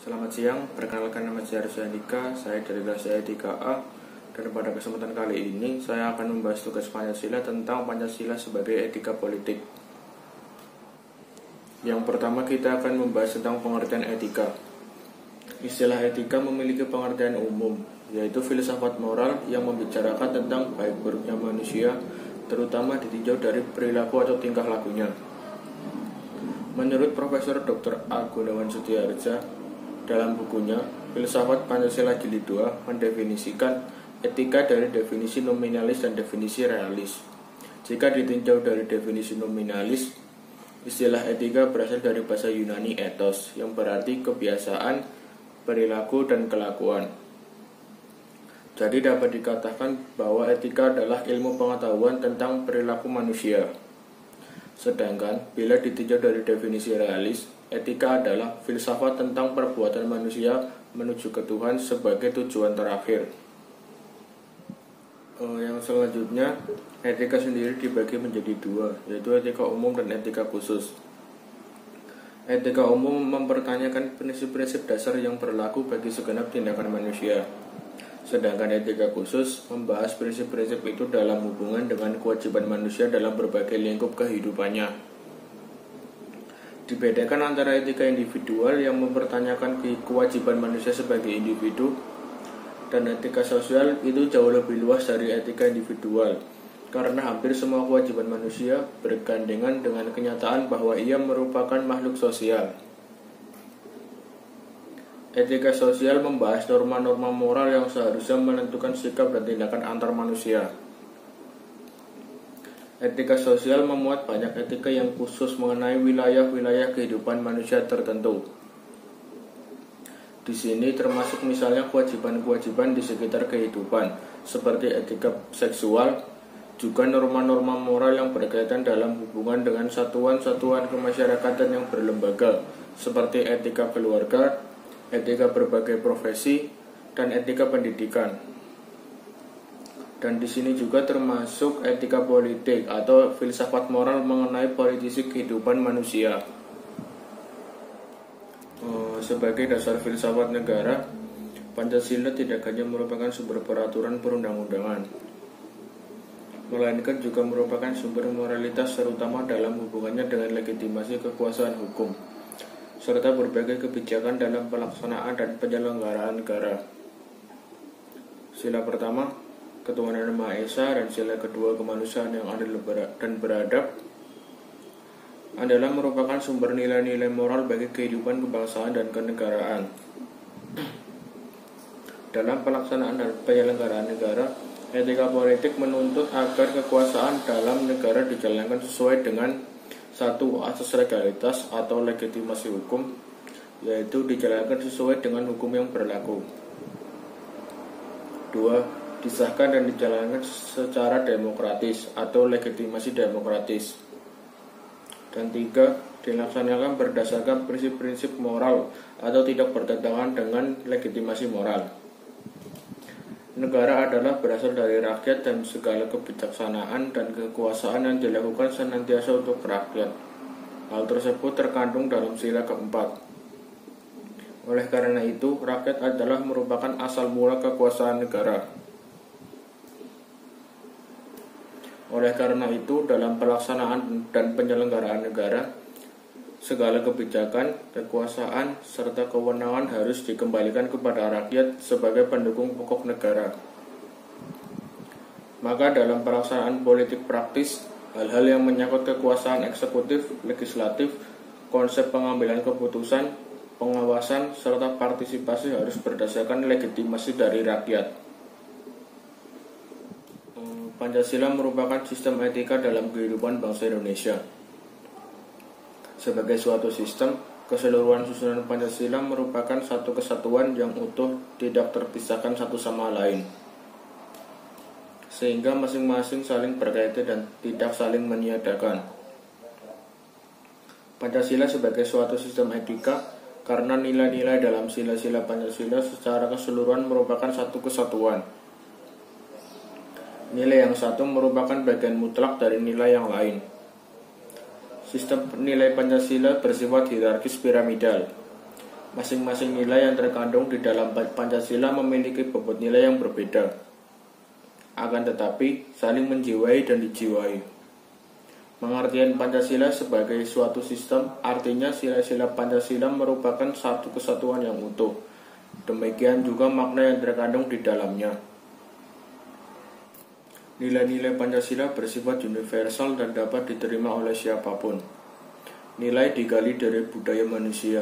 Selamat siang, perkenalkan nama saya Arsa Andika, saya dari kelas Etika A. Dan pada kesempatan kali ini, saya akan membahas tugas Pancasila tentang Pancasila sebagai etika politik. Yang pertama, kita akan membahas tentang pengertian etika. Istilah etika memiliki pengertian umum, yaitu filsafat moral yang membicarakan tentang baik buruknya manusia, terutama ditinjau dari perilaku atau tingkah lakunya. Menurut Profesor Dr. A. Gunawan Setiarja, dalam bukunya, Filsafat Pancasila Jilid 2 mendefinisikan etika dari definisi nominalis dan definisi realis. Jika ditinjau dari definisi nominalis, istilah etika berasal dari bahasa Yunani ethos, yang berarti kebiasaan, perilaku, dan kelakuan. Jadi dapat dikatakan bahwa etika adalah ilmu pengetahuan tentang perilaku manusia. Sedangkan, bila ditinjau dari definisi realis, etika adalah filsafat tentang perbuatan manusia menuju ke Tuhan sebagai tujuan terakhir. Yang selanjutnya, etika sendiri dibagi menjadi dua, yaitu etika umum dan etika khusus. Etika umum mempertanyakan prinsip-prinsip dasar yang berlaku bagi segenap tindakan manusia. Sedangkan etika khusus membahas prinsip-prinsip itu dalam hubungan dengan kewajiban manusia dalam berbagai lingkup kehidupannya. Dibedakan antara etika individual yang mempertanyakan kewajiban manusia sebagai individu, dan etika sosial itu jauh lebih luas dari etika individual, karena hampir semua kewajiban manusia bergandengan dengan kenyataan bahwa ia merupakan makhluk sosial. Etika sosial membahas norma-norma moral yang seharusnya menentukan sikap dan tindakan antar manusia. Etika sosial memuat banyak etika yang khusus mengenai wilayah-wilayah kehidupan manusia tertentu. Di sini termasuk misalnya kewajiban-kewajiban di sekitar kehidupan, seperti etika seksual, juga norma-norma moral yang berkaitan dalam hubungan dengan satuan-satuan kemasyarakatan yang berlembaga, seperti etika keluarga, etika berbagai profesi, dan etika pendidikan. Dan di sini juga termasuk etika politik atau filsafat moral mengenai politisi kehidupan manusia. Sebagai dasar filsafat negara, Pancasila tidak hanya merupakan sumber peraturan perundang-undangan, melainkan juga merupakan sumber moralitas terutama dalam hubungannya dengan legitimasi kekuasaan hukum, serta berbagai kebijakan dalam pelaksanaan dan penyelenggaraan negara. Sila pertama, ketuhanan yang Maha Esa, dan sila kedua, kemanusiaan yang adil dan beradab, adalah merupakan sumber nilai-nilai moral bagi kehidupan kebangsaan dan kenegaraan. Dalam pelaksanaan dan penyelenggaraan negara, etika politik menuntut agar kekuasaan dalam negara dijalankan sesuai dengan satu, asas legalitas atau legitimasi hukum, yaitu dijalankan sesuai dengan hukum yang berlaku. 2. Disahkan dan dijalankan secara demokratis atau legitimasi demokratis. Dan 3. Dilaksanakan berdasarkan prinsip-prinsip moral atau tidak bertentangan dengan legitimasi moral. Negara adalah berasal dari rakyat dan segala kebijaksanaan dan kekuasaan yang dilakukan senantiasa untuk rakyat. Hal tersebut terkandung dalam sila keempat. Oleh karena itu, rakyat adalah merupakan asal mula kekuasaan negara. Oleh karena itu, dalam pelaksanaan dan penyelenggaraan negara, segala kebijakan, kekuasaan, serta kewenangan harus dikembalikan kepada rakyat sebagai pendukung pokok negara. Maka dalam pelaksanaan politik praktis, hal-hal yang menyangkut kekuasaan eksekutif, legislatif, konsep pengambilan keputusan, pengawasan, serta partisipasi harus berdasarkan legitimasi dari rakyat. Pancasila merupakan sistem etika dalam kehidupan bangsa Indonesia. Sebagai suatu sistem, keseluruhan susunan Pancasila merupakan satu kesatuan yang utuh, tidak terpisahkan satu sama lain, sehingga masing-masing saling berkaitan dan tidak saling meniadakan. Pancasila sebagai suatu sistem etika karena nilai-nilai dalam sila-sila Pancasila secara keseluruhan merupakan satu kesatuan. Nilai yang satu merupakan bagian mutlak dari nilai yang lain. Sistem nilai Pancasila bersifat hierarkis piramidal, Masing-masing nilai yang terkandung di dalam Pancasila memiliki bobot nilai yang berbeda, akan tetapi saling menjiwai dan dijiwai. Pengertian Pancasila sebagai suatu sistem artinya sila-sila Pancasila merupakan satu kesatuan yang utuh. Demikian juga makna yang terkandung di dalamnya. Nilai-nilai Pancasila bersifat universal dan dapat diterima oleh siapapun. Nilai digali dari budaya manusia,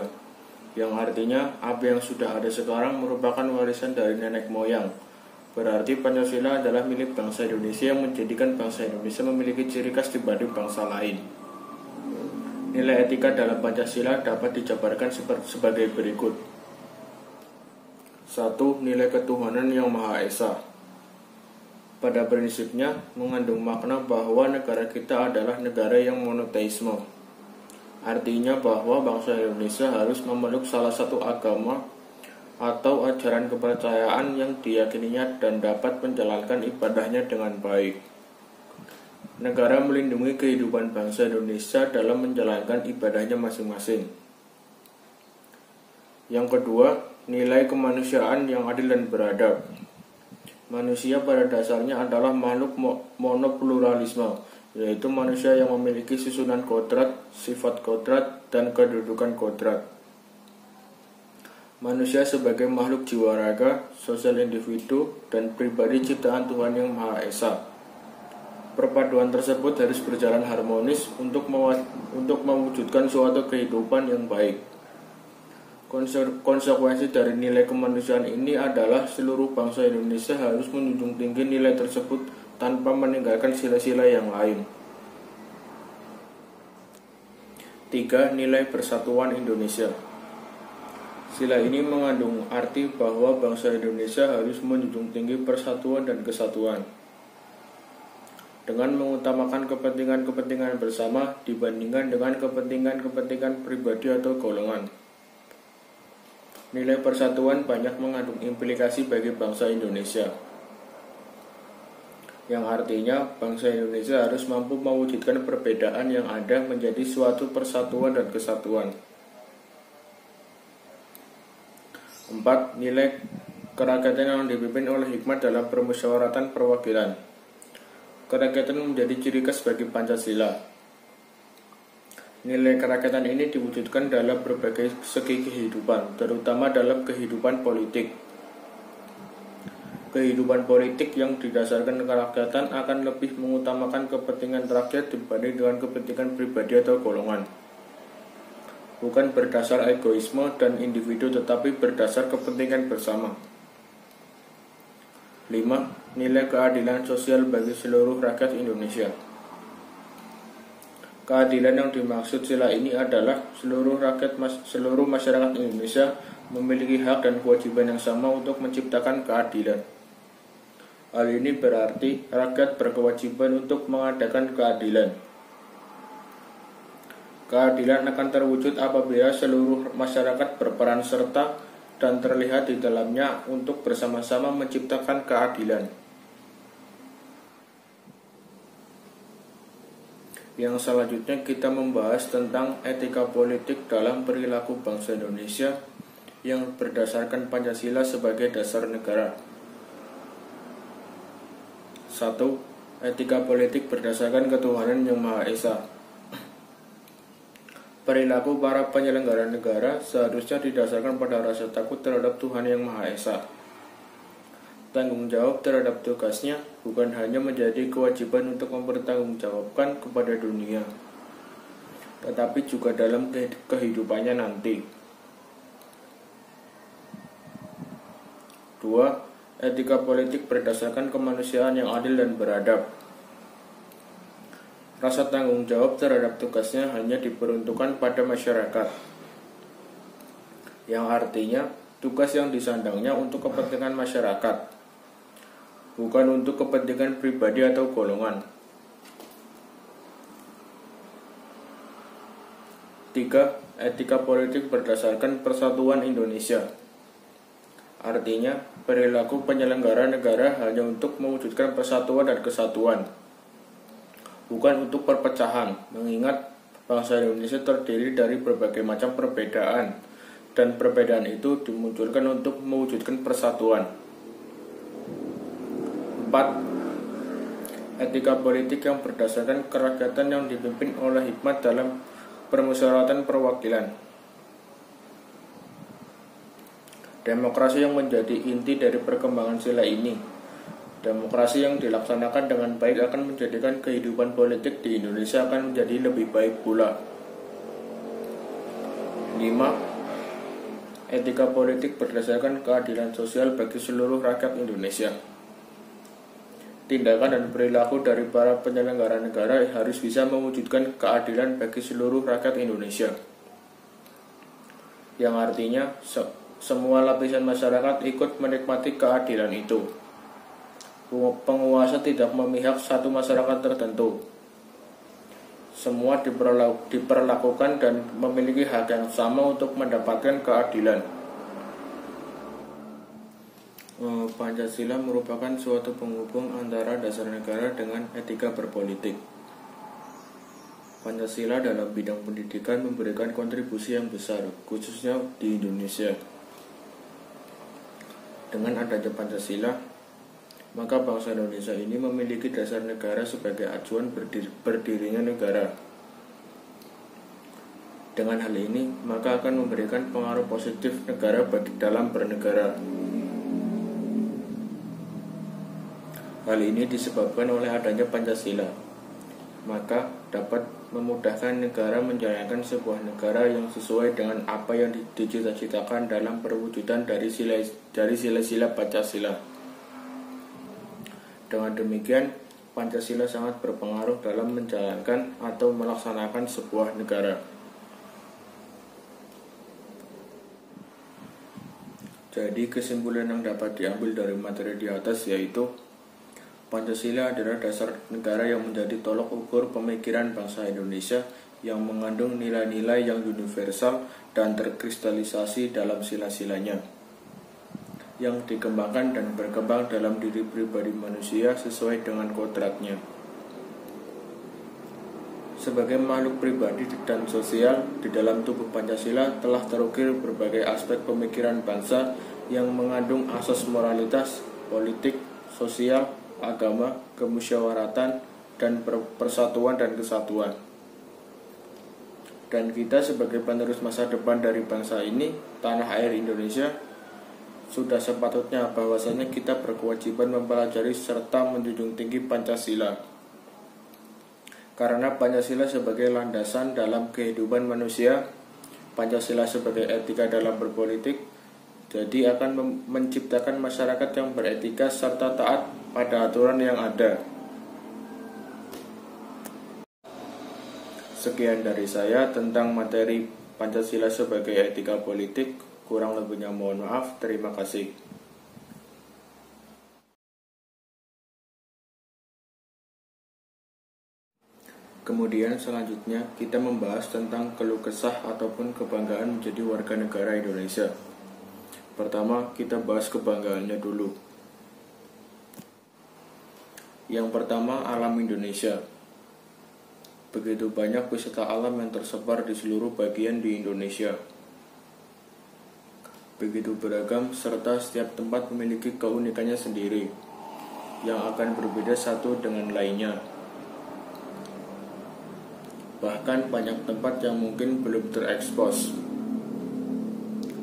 yang artinya apa yang sudah ada sekarang merupakan warisan dari nenek moyang. Berarti Pancasila adalah milik bangsa Indonesia yang menjadikan bangsa Indonesia memiliki ciri khas dibanding bangsa lain. Nilai etika dalam Pancasila dapat dijabarkan sebagai berikut. 1. Nilai ketuhanan yang Maha Esa. Pada prinsipnya mengandung makna bahwa negara kita adalah negara yang monoteisme. Artinya bahwa bangsa Indonesia harus memeluk salah satu agama atau ajaran kepercayaan yang diyakininya dan dapat menjalankan ibadahnya dengan baik. Negara melindungi kehidupan bangsa Indonesia dalam menjalankan ibadahnya masing-masing. Yang kedua, nilai kemanusiaan yang adil dan beradab. Manusia pada dasarnya adalah makhluk monopluralisme, yaitu manusia yang memiliki susunan kodrat, sifat kodrat, dan kedudukan kodrat. Manusia sebagai makhluk jiwa raga, sosial individu, dan pribadi ciptaan Tuhan yang Maha Esa. Perpaduan tersebut harus berjalan harmonis untuk mewujudkan suatu kehidupan yang baik. Konsekuensi dari nilai kemanusiaan ini adalah seluruh bangsa Indonesia harus menjunjung tinggi nilai tersebut tanpa meninggalkan sila-sila yang lain. 3. Nilai persatuan Indonesia. Sila ini mengandung arti bahwa bangsa Indonesia harus menjunjung tinggi persatuan dan kesatuan, dengan mengutamakan kepentingan-kepentingan bersama dibandingkan dengan kepentingan-kepentingan pribadi atau golongan. Nilai persatuan banyak mengandung implikasi bagi bangsa Indonesia, yang artinya bangsa Indonesia harus mampu mewujudkan perbedaan yang ada menjadi suatu persatuan dan kesatuan. 4. Nilai kerakyatan yang dipimpin oleh hikmat dalam permusyawaratan perwakilan. Kerakyatan menjadi ciri khas bagi Pancasila. Nilai kerakyatan ini diwujudkan dalam berbagai segi kehidupan, terutama dalam kehidupan politik. Kehidupan politik yang didasarkan kerakyatan akan lebih mengutamakan kepentingan rakyat dibanding dengan kepentingan pribadi atau golongan. Bukan berdasar egoisme dan individu tetapi berdasar kepentingan bersama. 5. Nilai keadilan sosial bagi seluruh rakyat Indonesia. Keadilan yang dimaksud sila ini adalah seluruh masyarakat Indonesia memiliki hak dan kewajiban yang sama untuk menciptakan keadilan. Hal ini berarti rakyat berkewajiban untuk mengadakan keadilan. Keadilan akan terwujud apabila seluruh masyarakat berperan serta dan terlihat di dalamnya untuk bersama-sama menciptakan keadilan. Yang selanjutnya kita membahas tentang etika politik dalam perilaku bangsa Indonesia yang berdasarkan Pancasila sebagai dasar negara. 1. Etika politik berdasarkan ketuhanan yang Maha Esa. Perilaku para penyelenggara negara seharusnya didasarkan pada rasa takut terhadap Tuhan yang Maha Esa. Tanggung jawab terhadap tugasnya bukan hanya menjadi kewajiban untuk mempertanggungjawabkan kepada dunia, tetapi juga dalam kehidupannya nanti. 2. Etika politik berdasarkan kemanusiaan yang adil dan beradab. Rasa tanggung jawab terhadap tugasnya hanya diperuntukkan pada masyarakat, yang artinya tugas yang disandangnya untuk kepentingan masyarakat, bukan untuk kepentingan pribadi atau golongan. 3. Etika politik berdasarkan persatuan Indonesia. Artinya, perilaku penyelenggara negara hanya untuk mewujudkan persatuan dan kesatuan, bukan untuk perpecahan, mengingat bangsa Indonesia terdiri dari berbagai macam perbedaan, dan perbedaan itu dimunculkan untuk mewujudkan persatuan. 4. Etika politik yang berdasarkan kerakyatan yang dipimpin oleh hikmat dalam permusyawaratan perwakilan. Demokrasi yang menjadi inti dari perkembangan sila ini. Demokrasi yang dilaksanakan dengan baik akan menjadikan kehidupan politik di Indonesia akan menjadi lebih baik pula. 5. Etika politik berdasarkan keadilan sosial bagi seluruh rakyat Indonesia. Tindakan dan perilaku dari para penyelenggara negara harus bisa mewujudkan keadilan bagi seluruh rakyat Indonesia. Yang artinya, semua lapisan masyarakat ikut menikmati keadilan itu. Penguasa tidak memihak satu masyarakat tertentu. Semua diperlakukan dan memiliki hak yang sama untuk mendapatkan keadilan. Pancasila merupakan suatu penghubung antara dasar negara dengan etika berpolitik. Pancasila dalam bidang pendidikan memberikan kontribusi yang besar, khususnya di Indonesia. Dengan adanya Pancasila, maka bangsa Indonesia ini memiliki dasar negara sebagai acuan berdirinya negara. Dengan hal ini, maka akan memberikan pengaruh positif negara bagi dalam bernegara. Hal ini disebabkan oleh adanya Pancasila, maka dapat memudahkan negara menjalankan sebuah negara yang sesuai dengan apa yang dicita-citakan dalam perwujudan dari sila-sila Pancasila. Dengan demikian, Pancasila sangat berpengaruh dalam menjalankan atau melaksanakan sebuah negara. Jadi, kesimpulan yang dapat diambil dari materi di atas yaitu Pancasila adalah dasar negara yang menjadi tolok ukur pemikiran bangsa Indonesia yang mengandung nilai-nilai yang universal dan terkristalisasi dalam sila-silanya, yang dikembangkan dan berkembang dalam diri pribadi manusia sesuai dengan kodratnya. Sebagai makhluk pribadi dan sosial, di dalam tubuh Pancasila telah terukir berbagai aspek pemikiran bangsa yang mengandung asas moralitas, politik, sosial, agama, kemusyawaratan, dan persatuan dan kesatuan. Dan kita sebagai penerus masa depan dari bangsa ini, tanah air Indonesia, sudah sepatutnya bahwasanya kita berkewajiban mempelajari serta menjunjung tinggi Pancasila. Karena Pancasila sebagai landasan dalam kehidupan manusia, Pancasila sebagai etika dalam berpolitik, jadi akan menciptakan masyarakat yang beretika serta taat pada aturan yang ada. Sekian dari saya tentang materi Pancasila sebagai etika politik. Kurang lebihnya mohon maaf. Terima kasih. Kemudian selanjutnya kita membahas tentang keluh kesah ataupun kebanggaan menjadi warga negara Indonesia. Pertama, kita bahas kebanggaannya dulu. Yang pertama, alam Indonesia. Begitu banyak wisata alam yang tersebar di seluruh bagian di Indonesia. Begitu beragam serta setiap tempat memiliki keunikannya sendiri yang akan berbeda satu dengan lainnya. Bahkan banyak tempat yang mungkin belum terekspos.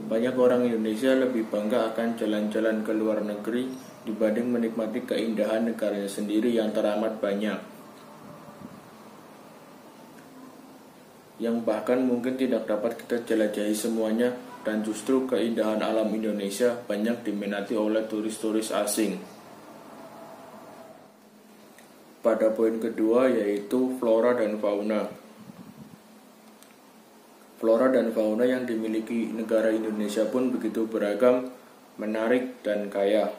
Banyak orang Indonesia lebih bangga akan jalan-jalan ke luar negeri dibanding menikmati keindahan negaranya sendiri yang teramat banyak, yang bahkan mungkin tidak dapat kita jelajahi semuanya. Dan justru keindahan alam Indonesia banyak diminati oleh turis-turis asing. Pada poin kedua yaitu flora dan fauna. Flora dan fauna yang dimiliki negara Indonesia pun begitu beragam, menarik, dan kaya.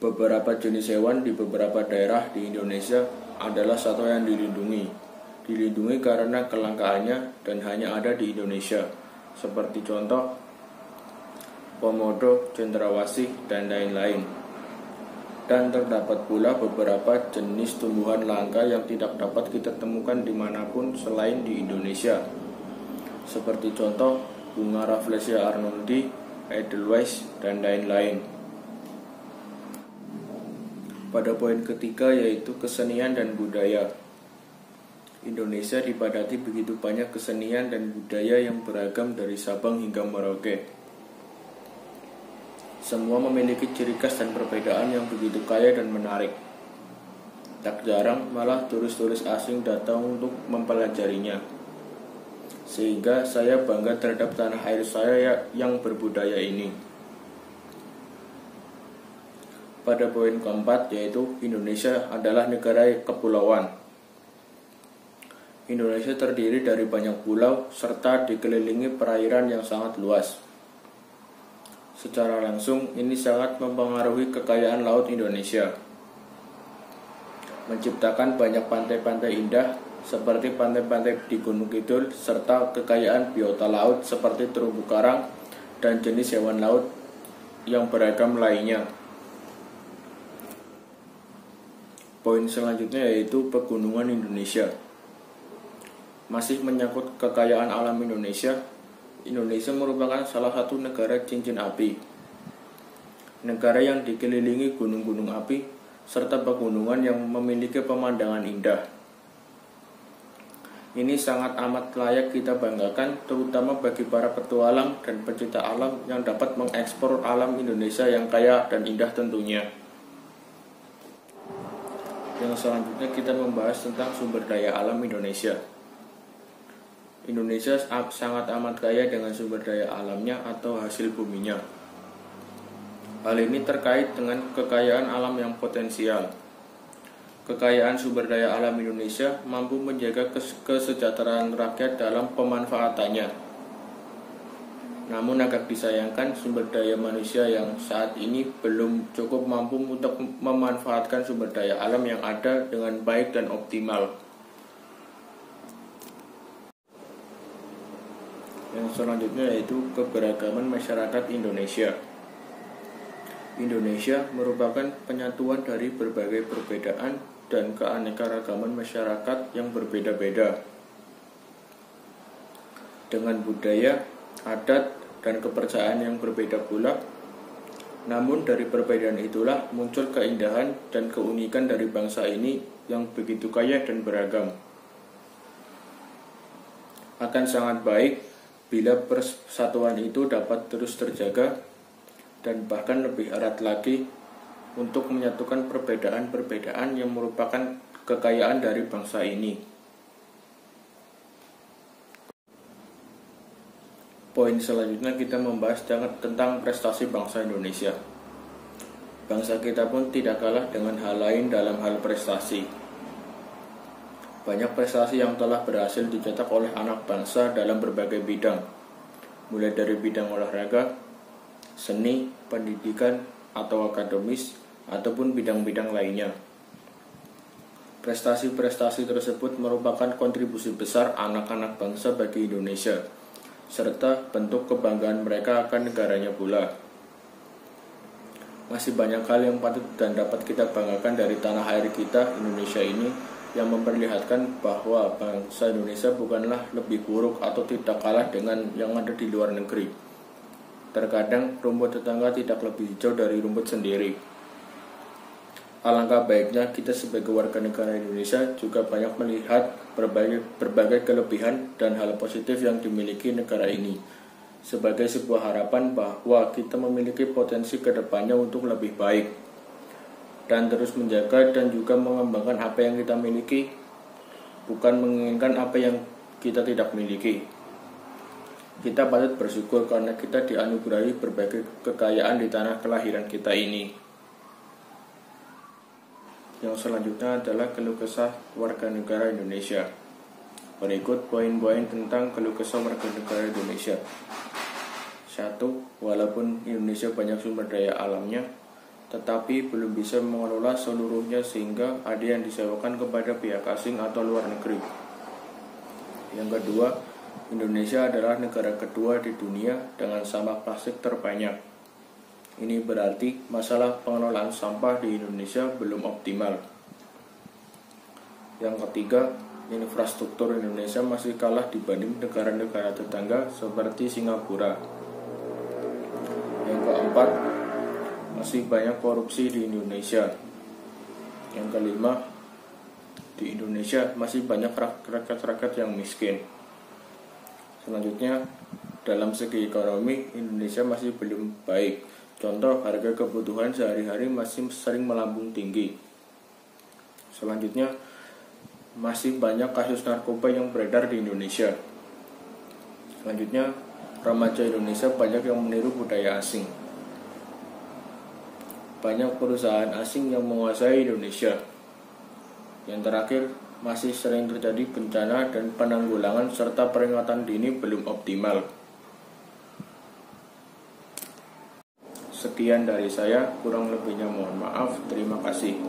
Beberapa jenis hewan di beberapa daerah di Indonesia adalah satwa yang dilindungi. Dilindungi karena kelangkaannya dan hanya ada di Indonesia. Seperti contoh komodo, cendrawasih, dan lain-lain. Dan terdapat pula beberapa jenis tumbuhan langka yang tidak dapat kita temukan dimanapun selain di Indonesia. Seperti contoh bunga Rafflesia arnoldi, Edelweiss, dan lain-lain. Pada poin ketiga yaitu kesenian dan budaya. Indonesia dipadati begitu banyak kesenian dan budaya yang beragam dari Sabang hingga Merauke. Semua memiliki ciri khas dan perbedaan yang begitu kaya dan menarik. Tak jarang malah turis-turis asing datang untuk mempelajarinya. Sehingga saya bangga terhadap tanah air saya yang berbudaya ini. Pada poin keempat yaitu Indonesia adalah negara kepulauan. Indonesia terdiri dari banyak pulau serta dikelilingi perairan yang sangat luas. Secara langsung ini sangat mempengaruhi kekayaan laut Indonesia. Menciptakan banyak pantai-pantai indah seperti pantai-pantai di Gunung Kidul serta kekayaan biota laut seperti terumbu karang dan jenis hewan laut yang beragam lainnya. Poin selanjutnya yaitu pegunungan Indonesia. Masih menyangkut kekayaan alam Indonesia, Indonesia merupakan salah satu negara cincin api. Negara yang dikelilingi gunung-gunung api serta pegunungan yang memiliki pemandangan indah. Ini sangat amat layak kita banggakan, terutama bagi para petualang dan pecinta alam yang dapat mengekspor alam Indonesia yang kaya dan indah tentunya. Yang selanjutnya kita membahas tentang sumber daya alam Indonesia. Indonesia sangat amat kaya dengan sumber daya alamnya atau hasil buminya. Hal ini terkait dengan kekayaan alam yang potensial. Kekayaan sumber daya alam Indonesia mampu menjaga kesejahteraan rakyat dalam pemanfaatannya. Namun agak disayangkan sumber daya manusia yang saat ini belum cukup mampu untuk memanfaatkan sumber daya alam yang ada dengan baik dan optimal. Yang selanjutnya yaitu keberagaman masyarakat Indonesia. Indonesia merupakan penyatuan dari berbagai perbedaan dan keanekaragaman masyarakat yang berbeda-beda. Dengan budaya, adat, dan kepercayaan yang berbeda pula. Namun dari perbedaan itulah muncul keindahan dan keunikan dari bangsa ini yang begitu kaya dan beragam. Akan sangat baik bila persatuan itu dapat terus terjaga dan bahkan lebih erat lagi untuk menyatukan perbedaan-perbedaan yang merupakan kekayaan dari bangsa ini. Poin selanjutnya kita membahas tentang prestasi bangsa Indonesia. Bangsa kita pun tidak kalah dengan hal lain dalam hal prestasi. Banyak prestasi yang telah berhasil dicetak oleh anak bangsa dalam berbagai bidang, mulai dari bidang olahraga, seni, pendidikan, atau akademis, ataupun bidang-bidang lainnya. Prestasi-prestasi tersebut merupakan kontribusi besar anak-anak bangsa bagi Indonesia, serta bentuk kebanggaan mereka akan negaranya pula. Masih banyak hal yang patut dan dapat kita banggakan dari tanah air kita, Indonesia ini, yang memperlihatkan bahwa bangsa Indonesia bukanlah lebih buruk atau tidak kalah dengan yang ada di luar negeri. Terkadang rumput tetangga tidak lebih hijau dari rumput sendiri. Alangkah baiknya kita sebagai warga negara Indonesia juga banyak melihat berbagai kelebihan dan hal positif yang dimiliki negara ini, sebagai sebuah harapan bahwa kita memiliki potensi ke depannya untuk lebih baik, dan terus menjaga dan juga mengembangkan apa yang kita miliki, bukan menginginkan apa yang kita tidak miliki. Kita patut bersyukur karena kita dianugerahi berbagai kekayaan di tanah kelahiran kita ini. Yang selanjutnya adalah keluh kesah warga negara Indonesia. Berikut poin-poin tentang keluh kesah warga negara Indonesia. 1. Walaupun Indonesia banyak sumber daya alamnya, tetapi belum bisa mengelola seluruhnya sehingga ada yang disewakan kepada pihak asing atau luar negeri. Yang kedua, Indonesia adalah negara kedua di dunia dengan sampah plastik terbanyak. Ini berarti masalah pengelolaan sampah di Indonesia belum optimal. Yang ketiga, infrastruktur Indonesia masih kalah dibanding negara-negara tetangga seperti Singapura. Yang keempat, masih banyak korupsi di Indonesia. Yang kelima, di Indonesia masih banyak rakyat-rakyat yang miskin. Selanjutnya, dalam segi ekonomi, Indonesia masih belum baik. Contoh, harga kebutuhan sehari-hari masih sering melambung tinggi. Selanjutnya, masih banyak kasus narkoba yang beredar di Indonesia. Selanjutnya, remaja Indonesia banyak yang meniru budaya asing. Banyak perusahaan asing yang menguasai Indonesia. Yang terakhir, masih sering terjadi bencana dan penanggulangan serta peringatan dini belum optimal. Sekian dari saya, kurang lebihnya mohon maaf. Terima kasih.